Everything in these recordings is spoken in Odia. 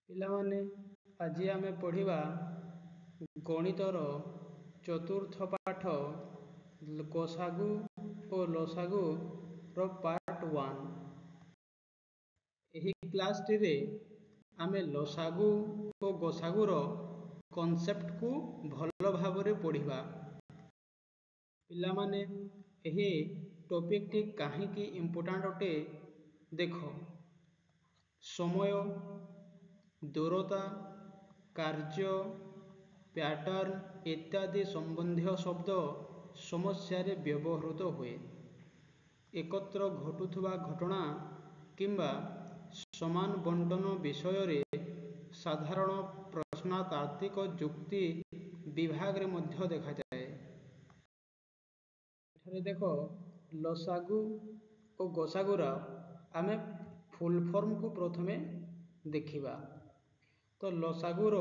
ପିଲାମାନେ ଆଜି ଆମେ ପଢ଼ିବା ଗଣିତର ଚତୁର୍ଥ ପାଠ ଗସାଗୁ ଓ ଲସାଗୁର ପାର୍ଟ 1। ଏହି କ୍ଲାସଟିରେ ଆମେ ଲସାଗୁ ଓ ଗସାଗୁର କନସେପ୍ଟକୁ ଭଲ ଭାବରେ ପଢ଼ିବା। ପିଲାମାନେ ଏହି ଟପିକଟି କାହିଁକି ଇମ୍ପୋର୍ଟାଣ୍ଟ ଅଟେ ଦେଖ। ସମୟ, ଦୂରତା, କାର୍ଯ୍ୟ, ପ୍ୟାଟର୍ନ ଇତ୍ୟାଦି ସମ୍ବନ୍ଧୀୟ ଶବ୍ଦ ସମସ୍ୟାରେ ବ୍ୟବହୃତ ହୁଏ। ଏକତ୍ର ଘଟୁଥିବା ଘଟଣା କିମ୍ବା ସମାନ ବଣ୍ଟନ ବିଷୟରେ ସାଧାରଣ ପ୍ରଶ୍ନତାତ୍ତ୍ୱିକ ଯୁକ୍ତି ବିଭାଗରେ ମଧ୍ୟ ଦେଖାଯାଏ। ଏଠାରେ ଦେଖ, ଲସାଗୁ ଓ ଗସାଗୁର ଆମେ ଫୁଲ୍ ଫର୍ମକୁ ପ୍ରଥମେ ଦେଖିବା। ତ ଲସାଗୁର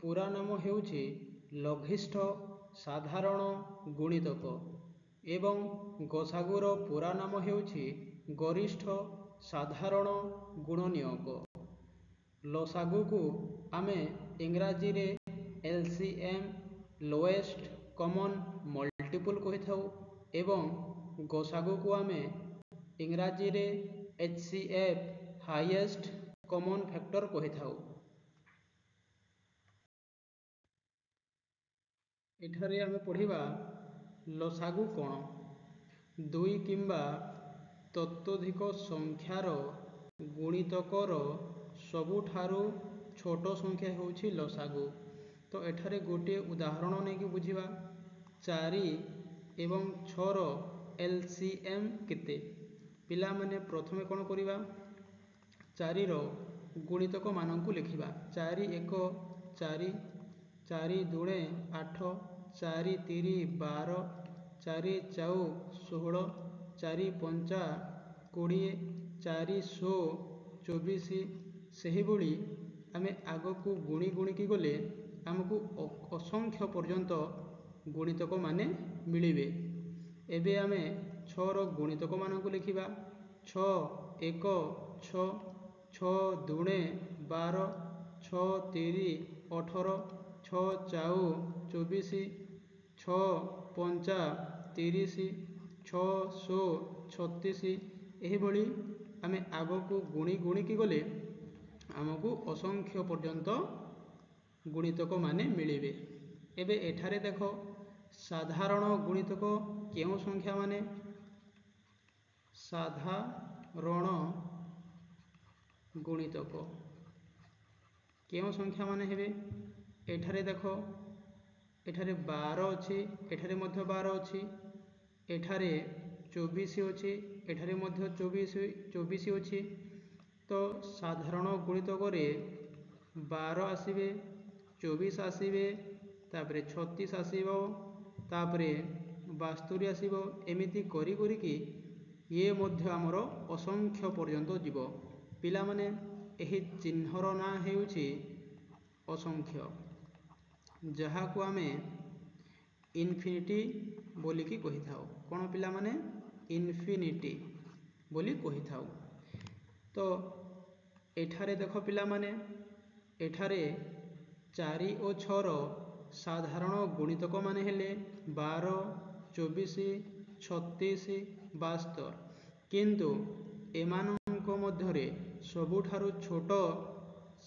ପୁରା ନାମ ହେଉଛି ଲଘିଷ୍ଠ ସାଧାରଣ ଗୁଣିତକ ଏବଂ ଗସାଗୁର ପୁରା ନାମ ହେଉଛି ଗରିଷ୍ଠ ସାଧାରଣ ଗୁଣନୀୟକ। ଲସାଗୁକୁ ଆମେ ଇଂରାଜୀରେ LCM ଲୋଏଷ୍ଟ କମନ୍ ମଲ୍ଟିପୁଲ୍ କହିଥାଉ ଏବଂ ଗସାଗୁକୁ ଆମେ ଇଂରାଜୀରେ HCF ହାଇଏଷ୍ଟ କମନ୍ ଫ୍ୟାକ୍ଟର କହିଥାଉ। ଏଠାରେ ଆମେ ପଢ଼ିବା ଲସାଗୁ କ'ଣ। ଦୁଇ କିମ୍ବା ତତୋଧିକ ସଂଖ୍ୟାର ଗୁଣିତକର ସବୁଠାରୁ ଛୋଟ ସଂଖ୍ୟା ହେଉଛି ଲସାଗୁ। ତ ଏଠାରେ ଗୋଟିଏ ଉଦାହରଣ ନେଇକି ବୁଝିବା। 4 ଏବଂ 6ର LCM କେତେ? ପିଲାମାନେ ପ୍ରଥମେ କ'ଣ କରିବା? 4ର ଗୁଣିତକ ମାନଙ୍କୁ ଲେଖିବା। 4 1 4, 4 2 8, 4 3 12, 4 4 16, 4 5 20, 4 16 24। ସେହିଭଳି ଆମେ ଆଗକୁ ଗୁଣି ଗୁଣିକି ଗଲେ ଆମକୁ ଅସଂଖ୍ୟ ପର୍ଯ୍ୟନ୍ତ ଗୁଣିତକ ମାନେ ମିଳିବେ। ଏବେ ଆମେ 6ର ଗୁଣିତକ ମାନଙ୍କୁ ଲେଖିବା। 6 1 6, 6 2 12, 6 3 18, 6 4 24, 6 5 30, 6 16 36। ଏହିଭଳି ଆମେ ଆଗକୁ ଗୁଣି ଗୁଣିକି ଗଲେ ଆମକୁ ଅସଂଖ୍ୟ ପର୍ଯ୍ୟନ୍ତ ଗୁଣିତକ ମାନେ ମିଳିବେ। ଏବେ ଏଠାରେ ଦେଖ, ସାଧାରଣ ଗୁଣିତକ କେଉଁ ସଂଖ୍ୟା ମାନେ? ସାଧାରଣ ଗୁଣିତକ କେଉଁ ସଂଖ୍ୟା ମାନେ ହେବେ? ଏଠାରେ ଦେଖ, ଏଠାରେ 12 ଅଛି, ଏଠାରେ ମଧ୍ୟ 12 ଅଛି, ଏଠାରେ 24 ଅଛି, ଏଠାରେ ମଧ୍ୟ 24 ଅଛି। ତ ସାଧାରଣ ଗୁଣିତକରେ 12 ଆସିବେ, 24 ଆସିବେ, ତାପରେ 36 ଆସିବ, ତାପରେ 72 ଆସିବ। ଏମିତି କରି କରିକି ଇଏ ମଧ୍ୟ ଆମର ଅସଂଖ୍ୟ ପର୍ଯ୍ୟନ୍ତ ଯିବ। ପିଲାମାନେ ଏହି ଚିହ୍ନର ନାଁ ହେଉଛି ଅସଂଖ୍ୟ, ଯାହାକୁ ଆମେ ଇନଫିନିଟି ବୋଲିକି କହିଥାଉ। କ'ଣ ପିଲାମାନେ? ଇନଫିନିଟି ବୋଲି କହିଥାଉ। ତ ଏଠାରେ ଦେଖ ପିଲାମାନେ, ଏଠାରେ 4 ଓ 6ର ସାଧାରଣ ଗୁଣିତକ ମାନେ ହେଲେ 12, 24, 36, 72। କିନ୍ତୁ ଏମାନଙ୍କ ମଧ୍ୟରେ ସବୁଠାରୁ ଛୋଟ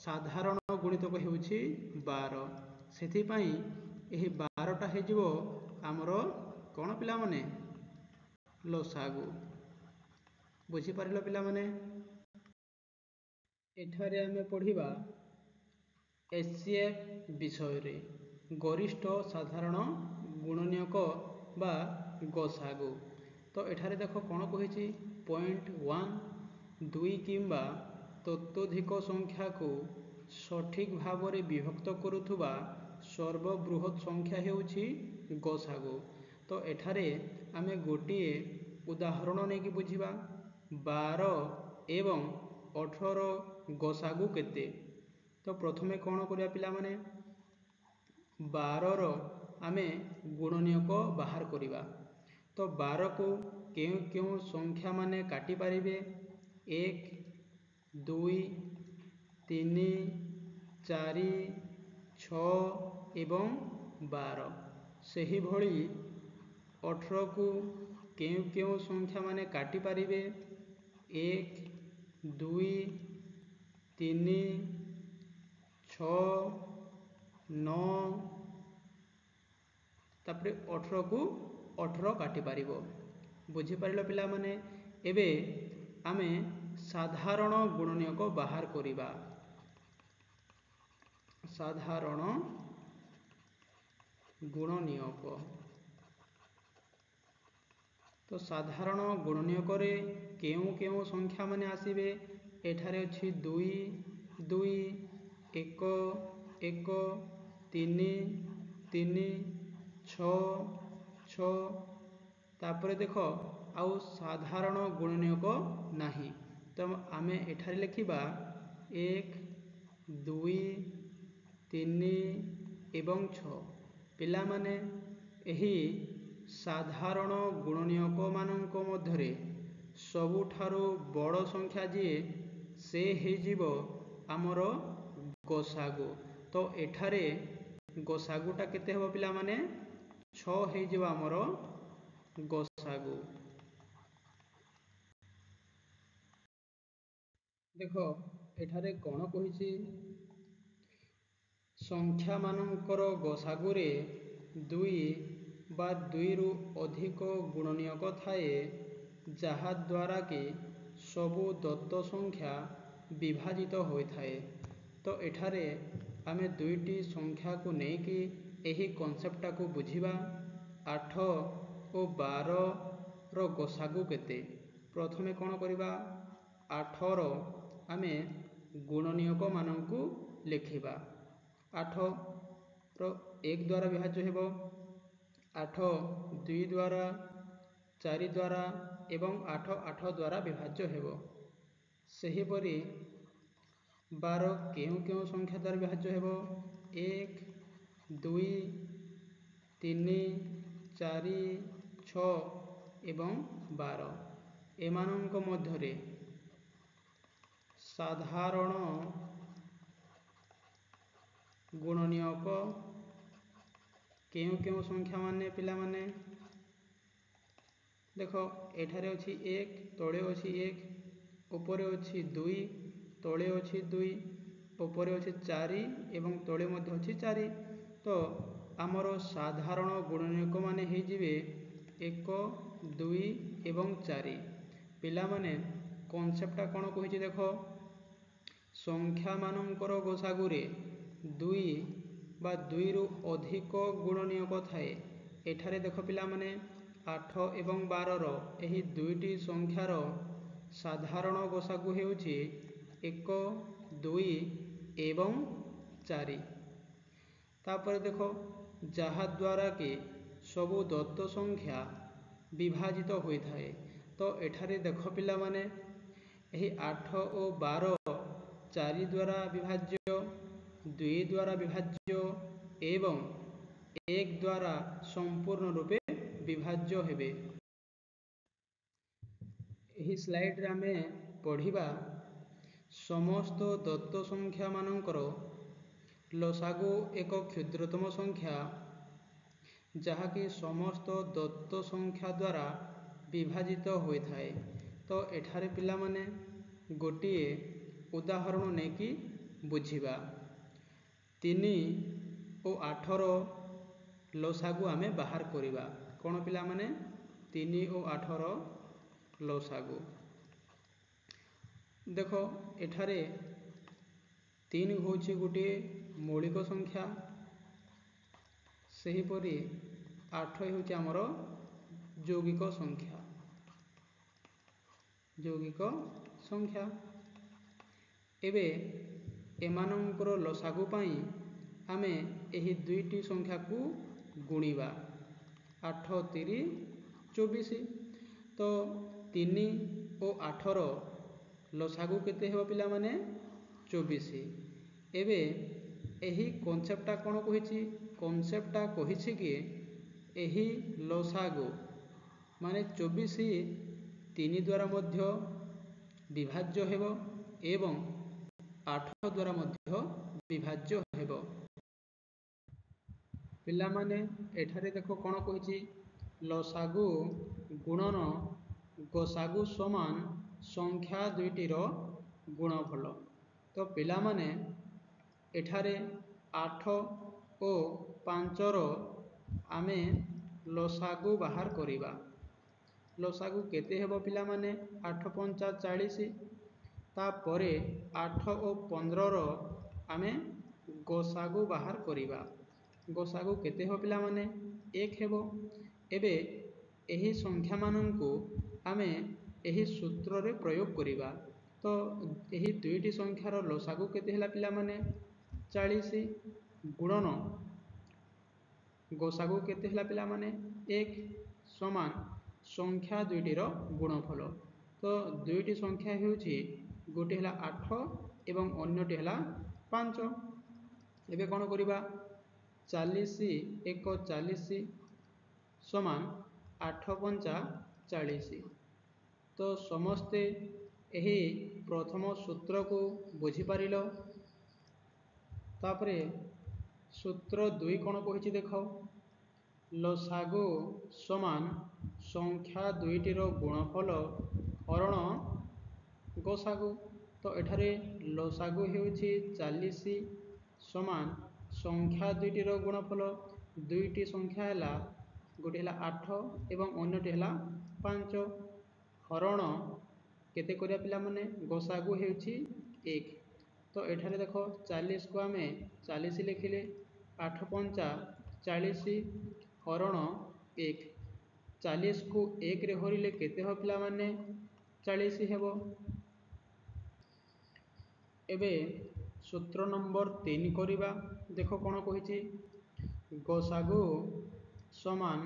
ସାଧାରଣ ଗୁଣିତକ ହେଉଛି 12। ସେଥିପାଇଁ ଏହି 12ଟା ହେଇଯିବ ଆମର କ'ଣ ପିଲାମାନେ? ଲସାଗୁ। ବୁଝିପାରିଲ ପିଲାମାନେ? ଏଠାରେ ଆମେ ପଢ଼ିବା HCF ବିଷୟରେ, ଗରିଷ୍ଠ ସାଧାରଣ ଗୁଣନୀୟକ ବା ଗସାଗୁ। ତ ଏଠାରେ ଦେଖ କ'ଣ କହିଛି? ପଏଣ୍ଟ 1, 2 କିମ୍ବା ତତୋଧିକ ସଂଖ୍ୟାକୁ ସଠିକ ଭାବରେ ବିଭକ୍ତ କରୁଥିବା ସର୍ବବୃହତ ସଂଖ୍ୟା ହେଉଛି ଗସାଗୁ। ତ ଏଠାରେ ଆମେ ଗୋଟିଏ ଉଦାହରଣ ନେଇକି ବୁଝିବା। 12 ଏବଂ 18ର ଗସାଗୁ କେତେ? ତ ପ୍ରଥମେ କ'ଣ କରିବା ପିଲାମାନେ? 12ର ଆମେ ଗୁଣନୀୟକ ବାହାର କରିବା। ତ 12କୁ କେଉଁ କେଉଁ ସଂଖ୍ୟା ମାନେ କାଟିପାରିବେ? 1, 2, 3, 4 6 ଏବଂ 12 ସେହିଭଳି 18କୁ କେଉଁ କେଉଁ ସଂଖ୍ୟା ମାନେ କାଟି ପାରିବେ 1 2 3 6 9 ତାପରେ 18କୁ 18 କାଟି ପାରିବ ବୁଝିପାରିଲ ପିଲାମାନେ ଏବେ ଆମେ ସାଧାରଣ ଗୁଣନୀୟକ ବାହାର କରିବା ସାଧାରଣ ଗୁଣନୀୟକ तो साधारण गुणनीयकरे केउं केउं संख्या माने आसीबे एठारे अछि 2 2 1 1 3 3 6 6 तापरे देखो आउ साधारण गुणनीयक नाही तो आमे एठारे लिखिबा 1 2 3 एवं 6 पिला माने एही साधारण गुणनीयक मानक मध्यरे सबुठारु बड़ संख्या जी से हेजिबो आमर गोसागु तो एठारे गोसागुटा केते हबो पिला माने 6 हेजिबो आमर गोसागु देखो एठारे कोन कहिछि संख्या मानकर गोसागुरे 2 बा 2 रु अधिक गुणनीयक थाए जहा द्वारा कि सबु दत्त संख्या विभाजित होइथाए तो एठारे आमे दुईटी संख्या को नेकी एही कॉन्सेप्ट को बुझिबा 8 और 12 रो गोसागु केते प्रथमे कोन करिबा 8 रो आमे गुणनीयक माननकु लिखिबा 8 रो 1 द्वारा विभाज्य हेबो 8 2 द्वारा 4 द्वारा एवं 8 8 द्वारा विभाज्य हेबो सेहीपरि 12 केउ केउ संख्या द्वारा विभाज्य हेबो 1 2 3 4 6 एवं 12 एमानंक मध्यरे साधारण गुणनीयक केउ केउ संख्या माने पिला माने देखो एठारे अछि 1 तळे अछि 1 ऊपरे अछि 2 तळे अछि 2 ऊपरे अछि 4 एवं तळे मध्ये अछि 4 तो आमर साधारण गुणनीयक माने हे जिवे 1 2 एवं 4 पिला माने कॉन्सेप्टटा कोन कहिछि देखो संख्या मानकर गोसागुरे 2 बा 2 रु अधिक गुणनीयक थाए एठारे देखो पिला माने 8 एवं 12 रो एही दुईटी संख्यार साधारण गोसागु हेउछि 1 2 एवं 4 तापर देखो जहा द्वारा कि सबु दत्त संख्या विभाजित होइथाए तो एठारे देखो पिला माने एही 8 और 12 4 द्वारा विभाज्य 2 द्वारा विभाज्य एवं 1 द्वारा संपूर्ण रूपे विभाज्य हेबे एही स्लाइड रे आमे पढ़िबा समस्त दत्त संख्या मानकर लसागु एक क्षुद्रतम संख्या जहा कि समस्त दत्त संख्या द्वारा विभाजित होइथाए तो एठारे पिला माने गोटिए उदाहरण नेकी बुझिबा 3 और 8 रो लसागु आमे बाहर करिबा कोन पिला माने 3 और 8 रो लसागु देखो एठारे 3 होछि गोटे मौलिक संख्या सेहीपरि 8 होछि हमर यौगिक संख्या एबे एमानंकर लसागु पाई आमे एही दुईटी संख्या को गुणिबा 8 3 24 तो 3 और 8 रो लसागु केते हेबो पिला माने 24 एबे एही कॉन्सेप्टटा कोन कहिछि कॉन्सेप्टटा कहिछि कि एही लसागु माने 24 3 द्वारा मध्य विभाज्य हेबो एवं 8 ଦ୍ୱାରା ମଧ୍ୟ ବିଭାଜ୍ୟ ହେବ। ପିଲାମାନେ ଏଠାରେ ଦେଖ କ'ଣ କହିଛି, ଲସାଗୁ ଗୁଣନ ଗସାଗୁ ସମାନ ସଂଖ୍ୟା ଦୁଇଟିର ଗୁଣଫଳ। ତ ପିଲାମାନେ ଏଠାରେ 8 ଓ 5ର ଆମେ ଲସାଗୁ ବାହାର କରିବା। ଲସାଗୁ କେତେ ହେବ ପିଲାମାନେ? 8 ପଞ୍ଚା 40। ତାପରେ 8 ଓ 15ର ଆମେ ଗସାଗୁ ବାହାର କରିବା। ଗସାଗୁ କେତେ ହେବ ପିଲାମାନେ? 1 ହେବ। ଏବେ ଏହି ସଂଖ୍ୟାମାନଙ୍କୁ ଆମେ ଏହି ସୂତ୍ରରେ ପ୍ରୟୋଗ କରିବା। ତ ଏହି ଦୁଇଟି ସଂଖ୍ୟାର ଲସାଗୁ କେତେ ହେଲା ପିଲାମାନେ? 40 ଗୁଣନ ଗସାଗୁ କେତେ ହେଲା ପିଲାମାନେ? 1 ସମାନ ସଂଖ୍ୟା ଦୁଇଟିର ଗୁଣଫଳ। ତ ଦୁଇଟି ସଂଖ୍ୟା ହେଉଛି, ଗୋଟିଏ ହେଲା 8 ଏବଂ ଅନ୍ୟଟି ହେଲା 5। ଏବେ କ'ଣ କରିବା? 40 ଏକ 40 ସମାନ 8 ପଞ୍ଚା 40। ତ ସମସ୍ତେ ଏହି ପ୍ରଥମ ସୂତ୍ରକୁ ବୁଝିପାରିଲ। ତାପରେ ସୂତ୍ର 2 କ'ଣ କହିଛି ଦେଖ, ଲସାଗୁ ସମାନ ସଂଖ୍ୟା ଦୁଇଟିର ଗୁଣଫଳ ହରଣ ଗସାଗୁ। ତ ଏଠାରେ ଲସାଗୁ ହେଉଛି 40 ସମାନ ସଂଖ୍ୟା ଦୁଇଟିର ଗୁଣଫଳ। ଦୁଇଟି ସଂଖ୍ୟା ହେଲା, ଗୋଟିଏ ହେଲା 8 ଏବଂ ଅନ୍ୟଟି ହେଲା 5। ହରଣ କେତେ କରିବା ପିଲାମାନେ? ଗସାଗୁ ହେଉଛି 1। ତ ଏଠାରେ ଦେଖ 40କୁ ଆମେ 40 ଲେଖିଲେ, 8 ପଞ୍ଚା 40 ହରଣ 1। 40କୁ 1ରେ ହରିଲେ କେତେ ହେବ ପିଲାମାନେ? 40 ହେବ। ଏବେ ସୂତ୍ର ନମ୍ବର 3 କରିବା। ଦେଖ କ'ଣ କହିଛି, ଗସାଗୁ ସମାନ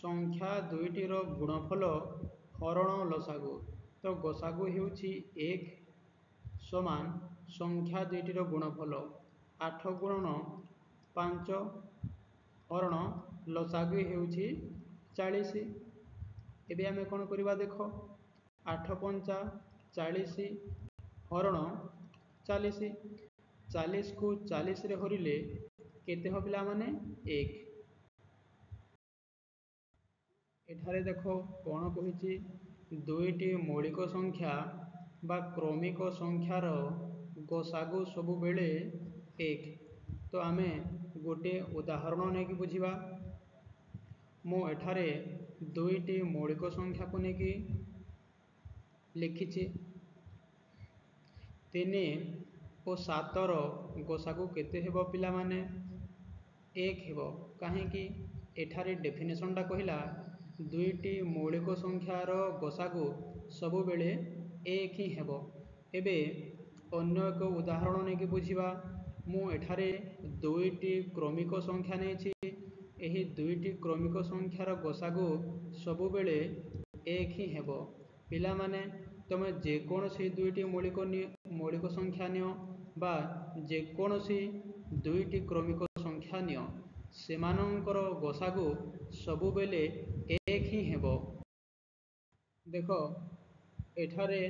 ସଂଖ୍ୟା ଦୁଇଟିର ଗୁଣଫଳ ହରଣ ଲସାଗୁ। ତ ଗସାଗୁ ହେଉଛି 1 ସମାନ ସଂଖ୍ୟା ଦୁଇଟିର ଗୁଣଫଳ 8 ଗୁଣନ 5 ହରଣ ଲସାଗୁ ହେଉଛି 40। ଏବେ ଆମେ କ'ଣ କରିବା ଦେଖ, 8 ପଞ୍ଚା 40 ହରଣ 40। 40କୁ 40ରେ ହରିଲେ କେତେ ହେବ ପିଲାମାନେ? 1। ଏଠାରେ ଦେଖ କ'ଣ କହିଛି, ଦୁଇଟି ମୌଳିକ ସଂଖ୍ୟା ବା କ୍ରମିକ ସଂଖ୍ୟାର ଗସାଗୁ ସବୁବେଳେ 1। ତ ଆମେ ଗୋଟିଏ ଉଦାହରଣ ନେଇକି ବୁଝିବା। ମୁଁ ଏଠାରେ ଦୁଇଟି ମୌଳିକ ସଂଖ୍ୟାକୁ ନେଇକି ଲେଖିଛି। 3 ଓ 7ର ଗସାଗୁ କେତେ ହେବ ପିଲାମାନେ? 1 ହେବ। କାହିଁକି? ଏଠାରେ ଡେଫିନେସନଟା କହିଲା ଦୁଇଟି ମୌଳିକ ସଂଖ୍ୟାର ଗସାଗୁ ସବୁବେଳେ 1 ହିଁ ହେବ। ଏବେ ଅନ୍ୟ ଏକ ଉଦାହରଣ ନେଇକି ବୁଝିବା। ମୁଁ ଏଠାରେ ଦୁଇଟି କ୍ରମିକ ସଂଖ୍ୟା ନେଇଛି। ଏହି ଦୁଇଟି କ୍ରମିକ ସଂଖ୍ୟାର ଗସାଗୁ ସବୁବେଳେ 1 ହିଁ ହେବ। ପିଲାମାନେ ତୁମେ ଯେକୌଣସି ଦୁଇଟି ମୌଳିକ ସଂଖ୍ୟା ନିଅ ବା ଯେକୌଣସି ଦୁଇଟି କ୍ରମିକ ସଂଖ୍ୟା ନିଅ, ସେମାନଙ୍କର ଗସାଗୁ ସବୁବେଳେ 1 ହିଁ ହେବ। ଦେଖ ଏଠାରେ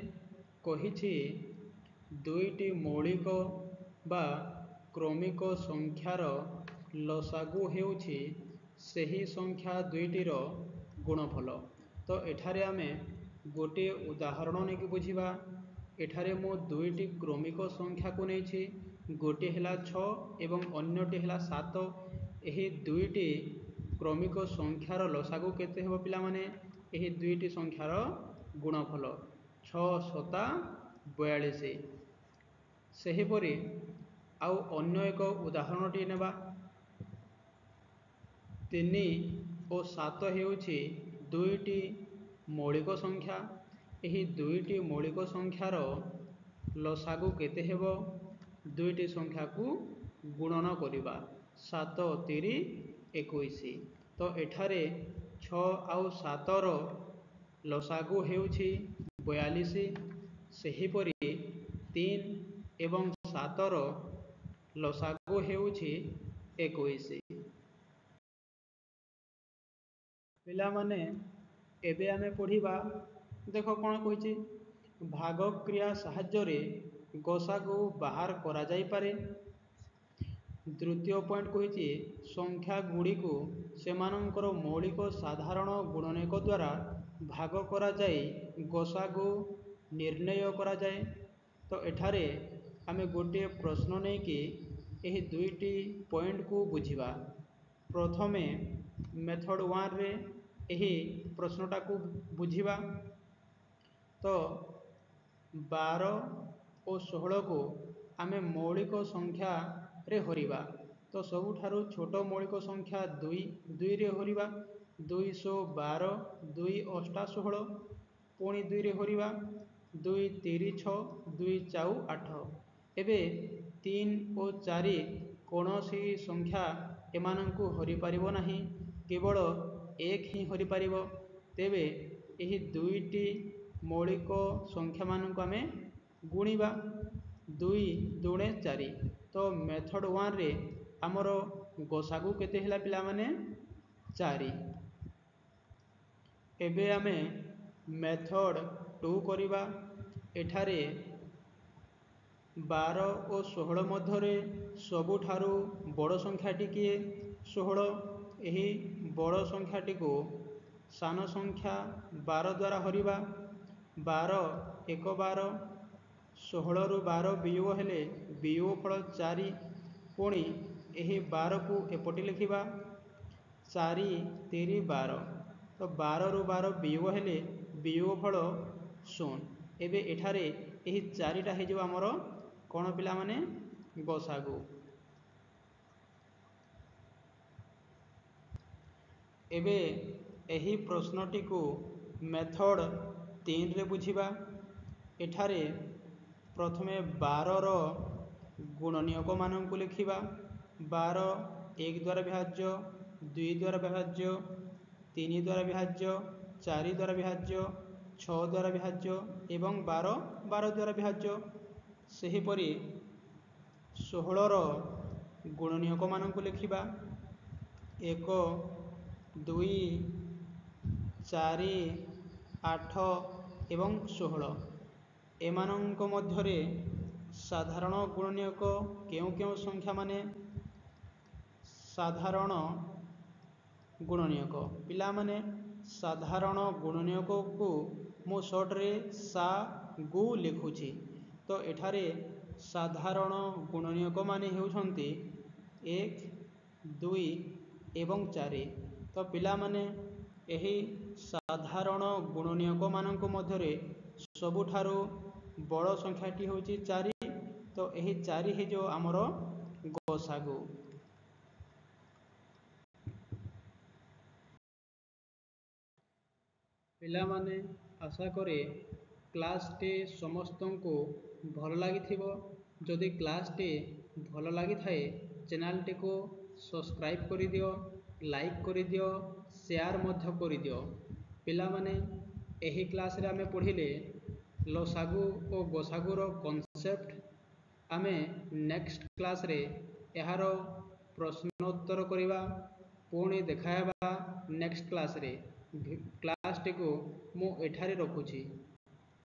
କହିଛି, ଦୁଇଟି ମୌଳିକ ବା କ୍ରମିକ ସଂଖ୍ୟାର ଲସାଗୁ ହେଉଛି ସେହି ସଂଖ୍ୟା ଦୁଇଟିର ଗୁଣଫଳ। ତ ଏଠାରେ ଆମେ ଗୋଟିଏ ଉଦାହରଣ ନେଇକି ବୁଝିବା। ଏଠାରେ ମୁଁ ଦୁଇଟି କ୍ରମିକ ସଂଖ୍ୟାକୁ ନେଇଛି, ଗୋଟିଏ ହେଲା 6 ଏବଂ ଅନ୍ୟଟି ହେଲା 7। ଏହି ଦୁଇଟି କ୍ରମିକ ସଂଖ୍ୟାର ଲସାଗୁ କେତେ ହେବ ପିଲାମାନେ? ଏହି ଦୁଇଟି ସଂଖ୍ୟାର ଗୁଣଫଳ 6 ସତା 42। ସେହିପରି ଆଉ ଅନ୍ୟ ଏକ ଉଦାହରଣଟି ନେବା। 3 ଓ 7 ହେଉଛି ଦୁଇଟି ମୌଳିକ ସଂଖ୍ୟା। ଏହି ଦୁଇଟି ମୌଳିକ ସଂଖ୍ୟାର ଲସାଗୁ କେତେ ହେବ? ଦୁଇଟି ସଂଖ୍ୟାକୁ ଗୁଣନ କରିବା। 7 3 21। ତ ଏଠାରେ 6 ଆଉ 7ର ଲସାଗୁ ହେଉଛି 42। ସେହିପରି 3 ଏବଂ 7ର ଲସାଗୁ ହେଉଛି 21। ପିଲାମାନେ ଏବେ ଆମେ ପଢ଼ିବା। ଦେଖ କ'ଣ କହିଛି, ଭାଗ କ୍ରିୟା ସାହାଯ୍ୟରେ ଗସାଗୁ ବାହାର କରାଯାଇପାରେ। ତୃତୀୟ ପଏଣ୍ଟ କହିଛି ସଂଖ୍ୟା ଗୁଡ଼ିକୁ ସେମାନଙ୍କର ମୌଳିକ ସାଧାରଣ ଗୁଣନୀୟକ ଦ୍ୱାରା ଭାଗ କରାଯାଇ ଗସାଗୁ ନିର୍ଣ୍ଣୟ କରାଯାଏ। ତ ଏଠାରେ ଆମେ ଗୋଟିଏ ପ୍ରଶ୍ନ ନେଇକି ଏହି ଦୁଇଟି ପଏଣ୍ଟକୁ ବୁଝିବା। ପ୍ରଥମେ ମେଥଡ଼ 1ରେ ଏହି ପ୍ରଶ୍ନଟାକୁ ବୁଝିବା। ତ 12 ଓ 16କୁ ଆମେ ମୌଳିକ ସଂଖ୍ୟାରେ ହରିବା। ତ ସବୁଠାରୁ ଛୋଟ ମୌଳିକ ସଂଖ୍ୟା 2ରେ ହରିବା। 212, 2 ଅଷ୍ଟା 16, ପୁଣି 2ରେ ହରିବା। 2 3 6, 2 4 8। ଏବେ 3 ଓ 4 କୌଣସି ସଂଖ୍ୟା ଏମାନଙ୍କୁ ହରିପାରିବ ନାହିଁ, କେବଳ 1 ହିଁ ହରିପାରିବ। ତେବେ ଏହି ଦୁଇଟି ମୌଳିକ ସଂଖ୍ୟାମାନଙ୍କୁ ଆମେ ଗୁଣିବା। 2 ଦୁଣେ 4। ତ ମେଥଡ଼ 1ରେ ଆମର ଗସାଗୁ କେତେ ହେଲା ପିଲାମାନେ? 4। ଏବେ ଆମେ ମେଥଡ଼ 2 କରିବା। ଏଠାରେ 12 ଓ 16 ମଧ୍ୟରେ ସବୁଠାରୁ ବଡ଼ ସଂଖ୍ୟାଟି କିଏ? 16। ଏହି ବଡ଼ ସଂଖ୍ୟାଟିକୁ ସାନ ସଂଖ୍ୟା 12 ଦ୍ୱାରା ହରିବା। 12 1 12, 16ରୁ 12 ବିୟୋଗ ହେଲେ ବିୟୋଗଫଳ 4। ପୁଣି ଏହି 12କୁ ଏପଟେ ଲେଖିବା। 4 3 12। ତ 12ରୁ 12 ବିୟୋଗ ହେଲେ ବିୟୋଗଫଳ 0। ଏବେ ଏଠାରେ ଏହି 4ଟା ହେଇଯିବ ଆମର କ'ଣ ପିଲାମାନେ? ଗସାଗୁ। ଏବେ ଏହି ପ୍ରଶ୍ନଟିକୁ ମେଥଡ଼ 3ରେ ବୁଝିବା। ଏଠାରେ ପ୍ରଥମେ 12ର ଗୁଣନୀୟକମାନଙ୍କୁ ଲେଖିବା। 12 1 ଦ୍ୱାରା ବିଭାଜ୍ୟ, 2 ଦ୍ୱାରା ବିଭାଜ୍ୟ, 3 ଦ୍ୱାରା ବିଭାଜ୍ୟ, 4 ଦ୍ୱାରା ବିଭାଜ୍ୟ, 6 ଦ୍ୱାରା ବିଭାଜ୍ୟ ଏବଂ 12 ଦ୍ୱାରା ବିଭାଜ୍ୟ। ସେହିପରି 16ର ଗୁଣନୀୟକମାନଙ୍କୁ ଲେଖିବା। 1 2 4 8 ଏବଂ 16। ଏମାନଙ୍କ ମଧ୍ୟରେ ସାଧାରଣ ଗୁଣନୀୟକ କେଉଁ କେଉଁ ସଂଖ୍ୟାମାନେ? ସାଧାରଣ ଗୁଣନୀୟକ ପିଲାମାନେ, ସାଧାରଣ ଗୁଣନୀୟକକୁ ମୁଁ ସର୍ଟରେ ସା-ଗୁ ଲେଖୁଛି। ତ ଏଠାରେ ସାଧାରଣ ଗୁଣନୀୟକମାନେ ହେଉଛନ୍ତି 1 2 ଏବଂ 4। ତ ପିଲାମାନେ ଏହି ସାଧାରଣ ଗୁଣନୀୟକମାନଙ୍କ ମଧ୍ୟରେ ସବୁଠାରୁ ବଡ଼ ସଂଖ୍ୟାଟି ହେଉଛି 4। ତ ଏହି 4 ହେଇଯିବ ଆମର ଗସାଗୁ। ପିଲାମାନେ, ଆଶା କରେ କ୍ଲାସ୍ଟି ସମସ୍ତଙ୍କୁ ଭଲ ଲାଗିଥିବ। ଯଦି କ୍ଲାସ୍ଟି ଭଲ ଲାଗିଥାଏ ଚ୍ୟାନେଲଟିକୁ ସବସ୍କ୍ରାଇବ୍ କରିଦିଅ, ଲାଇକ୍ କରିଦିଅ, ସେୟାର ମଧ୍ୟ କରିଦିଅ। ପିଲାମାନେ, ଏହି କ୍ଲାସ୍ରେ ଆମେ ପଢ଼ିଲେ ଲସାଗୁ ଓ ଗସାଗୁର କନସେପ୍ଟ। ଆମେ ନେକ୍ସଟ କ୍ଲାସ୍ରେ ଏହାର ପ୍ରଶ୍ନୋତ୍ତର କରିବା। ପୁଣି ଦେଖା ହେବା ନେକ୍ସଟ କ୍ଲାସ୍ରେ। କ୍ଲାସ୍ଟିକୁ ମୁଁ ଏଠାରେ ରଖୁଛି।